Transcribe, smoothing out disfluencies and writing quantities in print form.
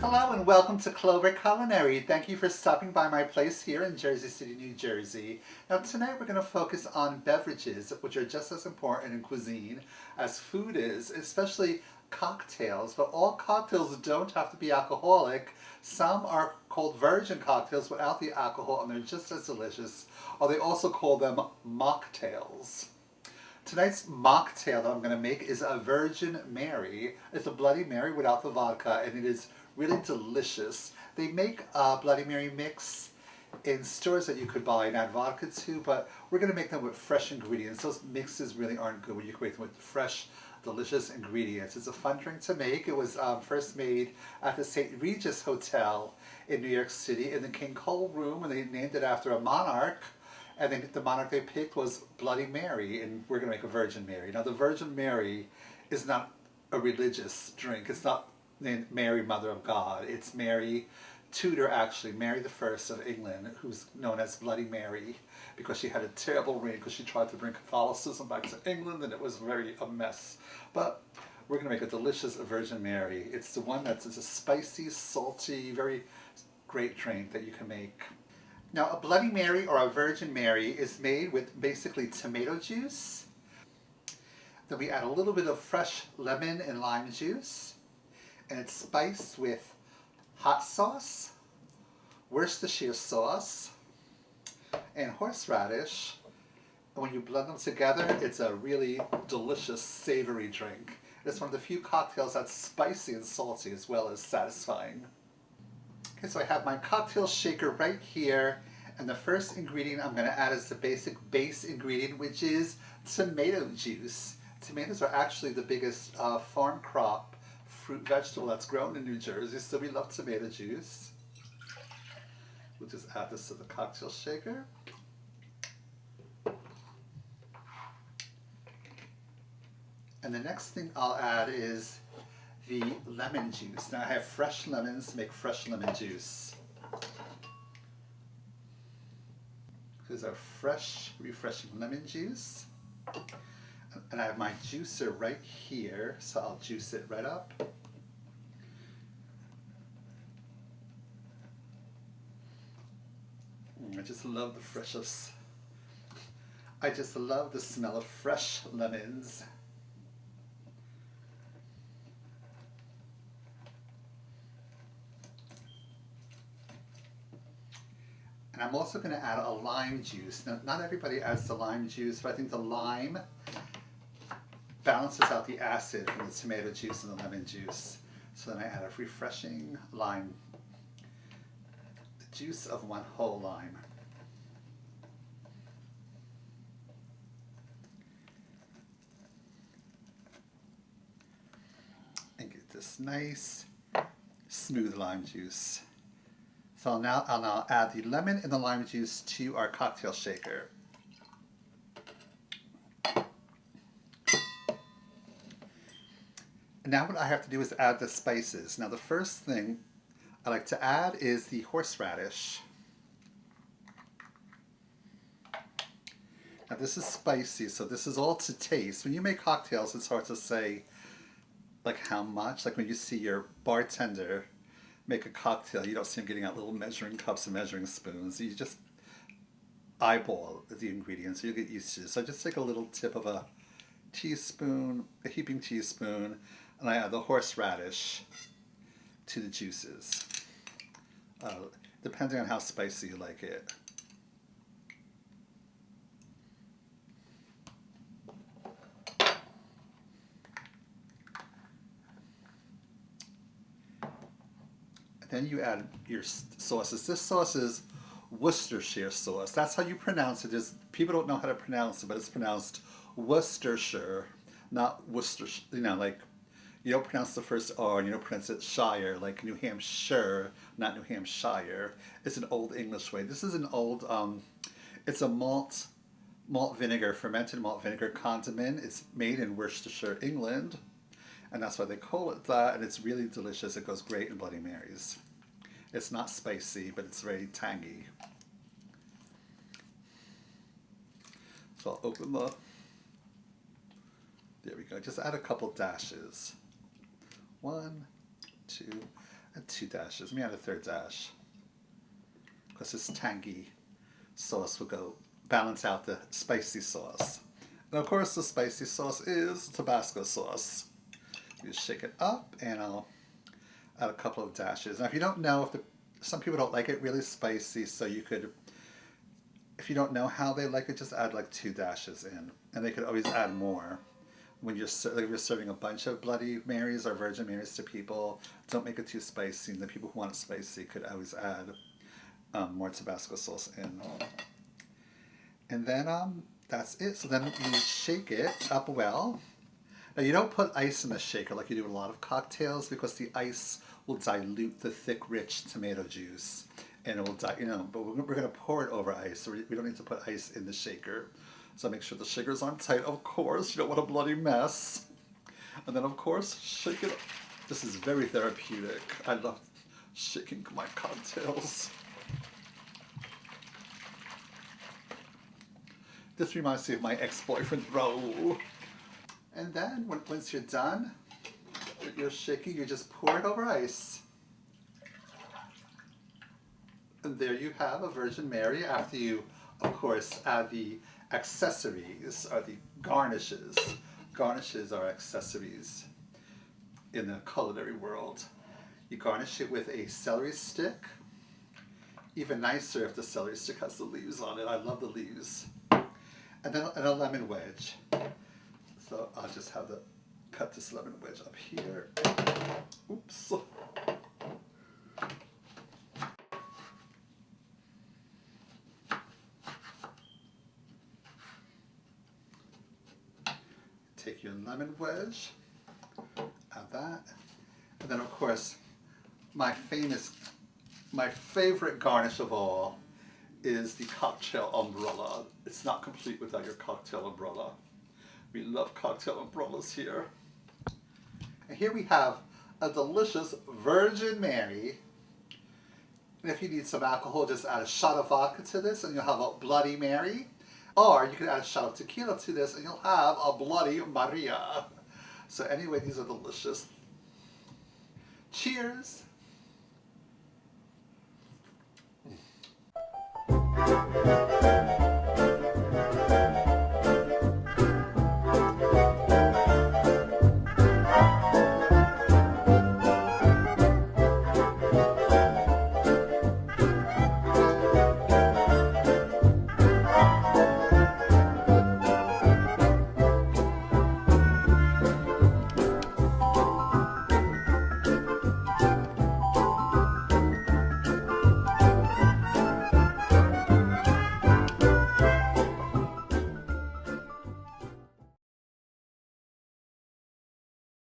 Hello and welcome to Clover Culinary. Thank you for stopping by my place here in Jersey City, New Jersey. Now tonight we're going to focus on beverages, which are just as important in cuisine as food is, especially cocktails. But all cocktails don't have to be alcoholic. Some are called virgin cocktails without the alcohol and they're just as delicious. Or they also call them mocktails. Tonight's mocktail that I'm going to make is a Virgin Mary. It's a Bloody Mary without the vodka, and it is really delicious. They make a Bloody Mary mix in stores that you could buy and add vodka to, but we're going to make them with fresh ingredients. Those mixes really aren't good when you make them with fresh, delicious ingredients. It's a fun drink to make. It was first made at the St. Regis Hotel in New York City in the King Cole Room, and they named it after a monarch. And then the monarch they picked was Bloody Mary, and we're going to make a Virgin Mary. Now the Virgin Mary is not a religious drink. It's not named Mary, Mother of God. It's Mary Tudor, actually, Mary the First of England, who's known as Bloody Mary because she had a terrible reign because she tried to bring Catholicism back to England and it was a mess. But we're going to make a delicious Virgin Mary. It's the one that's a spicy, salty, very great drink that you can make. Now, a Bloody Mary or a Virgin Mary is made with basically tomato juice. Then we add a little bit of fresh lemon and lime juice. And it's spiced with hot sauce, Worcestershire sauce, and horseradish. And when you blend them together, it's a really delicious, savory drink. It's one of the few cocktails that's spicy and salty as well as satisfying. Okay, so I have my cocktail shaker right here, and the first ingredient I'm going to add is the basic base ingredient, which is tomato juice. Tomatoes are actually the biggest farm crop fruit vegetable that's grown in New Jersey, so we love tomato juice. We'll just add this to the cocktail shaker. And the next thing I'll add is the lemon juice. Now I have fresh lemons to make fresh lemon juice. Here's our fresh, refreshing lemon juice. And I have my juicer right here, so I'll juice it right up. I just love the freshness. I just love the smell of fresh lemons. And I'm also going to add a lime juice. Now, not everybody adds the lime juice, but I think the lime balances out the acid from the tomato juice and the lemon juice. So then I add a refreshing lime, the juice of one whole lime. And get this nice, smooth lime juice. So I'll now add the lemon and the lime juice to our cocktail shaker. And now what I have to do is add the spices. Now the first thing I like to add is the horseradish. Now this is spicy, so this is all to taste. When you make cocktails, it's hard to say like how much. Like when you see your bartender make a cocktail, you don't see him getting out little measuring cups and measuring spoons. You just eyeball the ingredients, so you get used to it. So I just take a little tip of a teaspoon, a heaping teaspoon, and I add the horseradish to the juices, depending on how spicy you like it. Then you add your sauces. This sauce is Worcestershire sauce. That's how you pronounce it. People don't know how to pronounce it, but it's pronounced Worcestershire, not Worcestershire. You know, like you don't pronounce the first R and you don't pronounce it Shire, like New Hampshire, not New Hampshire. It's an old English way. This is an old, it's a malt vinegar, fermented malt vinegar condiment. It's made in Worcestershire, England, and that's why they call it that, and it's really delicious. It goes great in Bloody Marys. It's not spicy, but it's very tangy. So I'll open there we go. Just add a couple dashes. 1, 2, and 2 dashes. Let me add a third dash, because this tangy sauce will go balance out the spicy sauce. And of course the spicy sauce is Tabasco sauce. You just shake it up and I'll add a couple of dashes. Now if you don't know, some people don't like it really spicy, so you could, if you don't know how they like it, just add like 2 dashes in. And they could always add more. When you're serving a bunch of Bloody Marys or Virgin Marys to people, don't make it too spicy. And the people who want it spicy could always add more Tabasco sauce in. And then that's it. So then you shake it up well. Now you don't put ice in the shaker like you do in a lot of cocktails, because the ice will dilute the thick, rich tomato juice, and it will but we're going to pour it over ice, so we don't need to put ice in the shaker. So make sure the shaker's on tight, of course. You don't want a bloody mess. And then, of course, shake it up. This is very therapeutic. I love shaking my cocktails. This reminds me of my ex-boyfriend, Raul. And then, once you're done with your shaking, you just pour it over ice. And there you have a Virgin Mary, after you, of course, add the accessories, or the garnishes. Garnishes are accessories in the culinary world. You garnish it with a celery stick. Even nicer if the celery stick has the leaves on it. I love the leaves. And then a lemon wedge. So I'll just have to cut this lemon wedge up here. Oops. Take your lemon wedge, add that, and then of course my favorite garnish of all is the cocktail umbrella. It's not complete without your cocktail umbrella. We love cocktail umbrellas here. And here we have a delicious Virgin Mary. And if you need some alcohol, just add a shot of vodka to this and you'll have a Bloody Mary. Or you can add a shot of tequila to this and you'll have a Bloody Maria. So anyway, these are delicious. Cheers!